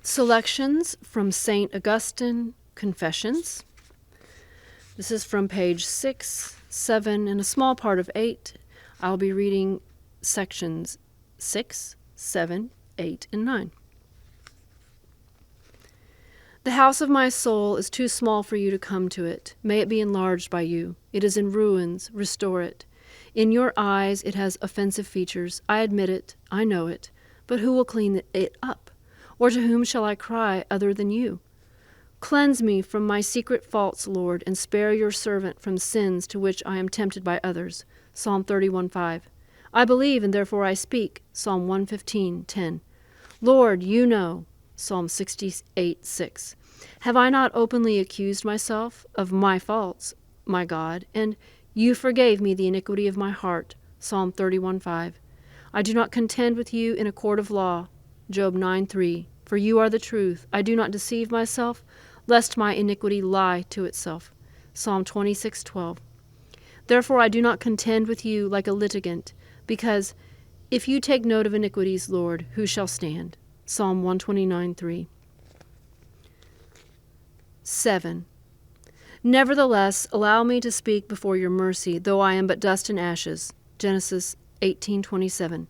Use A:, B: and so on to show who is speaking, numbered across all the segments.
A: Selections from St. Augustine Confessions. This is from page 6, 7, and a small part of 8. I'll be reading sections 6, 7, 8, and 9. The house of my soul is too small for you to come to it. May it be enlarged by you. It is in ruins. Restore it. In your eyes it has offensive features. I admit it. I know it. But who will clean it up? Or to whom shall I cry other than you? Cleanse me from my secret faults, Lord, and spare your servant from sins to which I am tempted by others. Psalm 31:5. I believe, and therefore I speak. Psalm 115:10. Lord, you know. Psalm 68:6. Have I not openly accused myself of my faults, my God, and you forgave me the iniquity of my heart? Psalm 31:5. I do not contend with you in a court of law. Job 9:3. For you are the truth. I do not deceive myself, lest my iniquity lie to itself. Psalm 26:12. Therefore I do not contend with you like a litigant, because if you take note of iniquities, Lord, who shall stand? Psalm 129:3. 7. Nevertheless, allow me to speak before your mercy, though I am but dust and ashes. Genesis 18:27.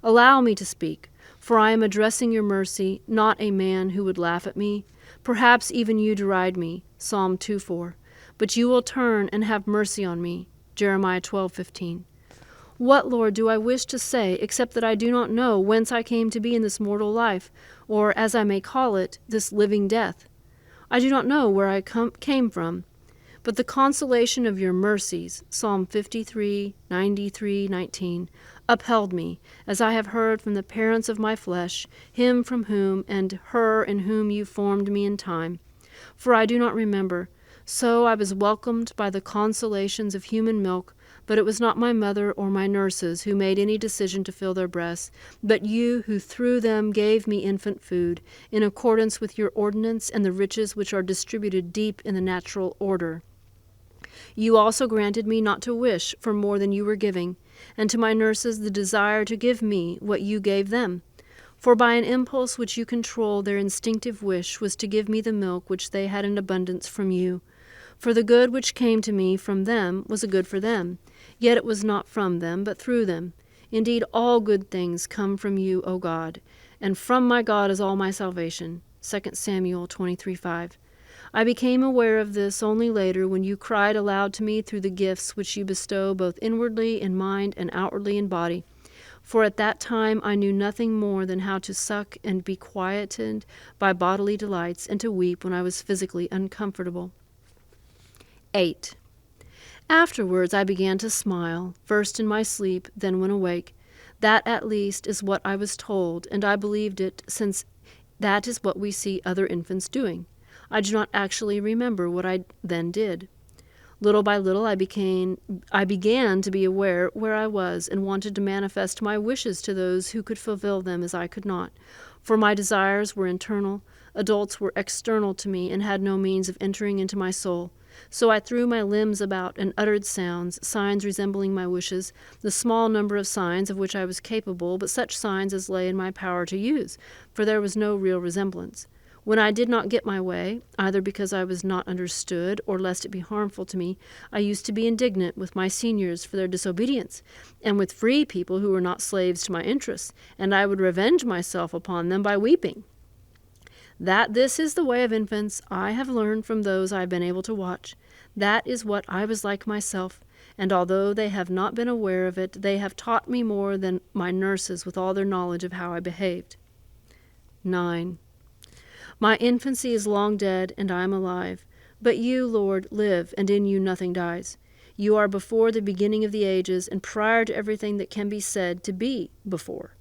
A: Allow me to speak, for I am addressing your mercy, not a man who would laugh at me. Perhaps even you deride me. Psalm 2:4. But you will turn and have mercy on me. Jeremiah 12:15. What, Lord, do I wish to say, except that I do not know whence I came to be in this mortal life, or, as I may call it, this living death? I do not know where I came from, but the consolation of your mercies, Psalm 53:93-19, upheld me, as I have heard from the parents of my flesh, him from whom and her in whom you formed me in time. For I do not remember. So I was welcomed by the consolations of human milk, but it was not my mother or my nurses who made any decision to fill their breasts, but you who through them gave me infant food, in accordance with your ordinance and the riches which are distributed deep in the natural order. You also granted me not to wish for more than you were giving, and to my nurses the desire to give me what you gave them. For by an impulse which you control, their instinctive wish was to give me the milk which they had in abundance from you. For the good which came to me from them was a good for them, yet it was not from them, but through them. Indeed, all good things come from you, O God, and from my God is all my salvation. 2 Samuel 23:5. I became aware of this only later, when you cried aloud to me through the gifts which you bestow both inwardly in mind and outwardly in body. For at that time I knew nothing more than how to suck and be quieted by bodily delights, and to weep when I was physically uncomfortable. 8. Afterwards I began to smile, first in my sleep, then when awake. That at least is what I was told, and I believed it, since that is what we see other infants doing. I do not actually remember what I then did. Little by little I began to be aware where I was, and wanted to manifest my wishes to those who could fulfill them as I could not. For my desires were internal, adults were external to me, and had no means of entering into my soul. So I threw my limbs about and uttered sounds, signs resembling my wishes, the small number of signs of which I was capable, but such signs as lay in my power to use, for there was no real resemblance. When I did not get my way, either because I was not understood or lest it be harmful to me, I used to be indignant with my seniors for their disobedience, and with free people who were not slaves to my interests, and I would revenge myself upon them by weeping. That this is the way of infants, I have learned from those I have been able to watch. That is what I was like myself, and although they have not been aware of it, they have taught me more than my nurses with all their knowledge of how I behaved. 9. My infancy is long dead, and I am alive. But you, Lord, live, and in you nothing dies. You are before the beginning of the ages, and prior to everything that can be said to be before.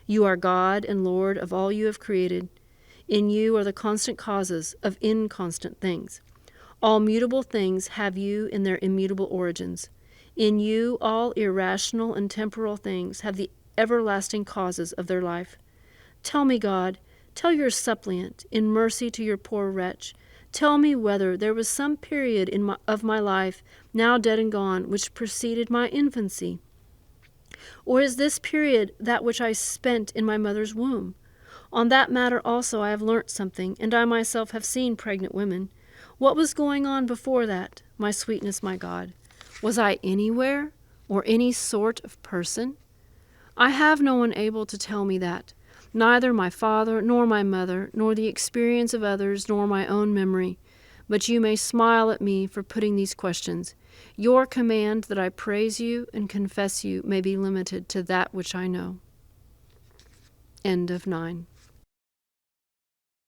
A: You are God and Lord of all you have created. In you are the constant causes of inconstant things. All mutable things have you in their immutable origins. In you all irrational and temporal things have the everlasting causes of their life. Tell me, God, tell your suppliant, in mercy to your poor wretch, tell me whether there was some period of my life, now dead and gone, which preceded my infancy. Or is this period that which I spent in my mother's womb? On that matter also I have learnt something, and I myself have seen pregnant women. What was going on before that, my sweetness, my God? Was I anywhere, or any sort of person? I have no one able to tell me that, neither my father, nor my mother, nor the experience of others, nor my own memory. But you may smile at me for putting these questions. Your command that I praise you and confess you may be limited to that which I know. End of 9.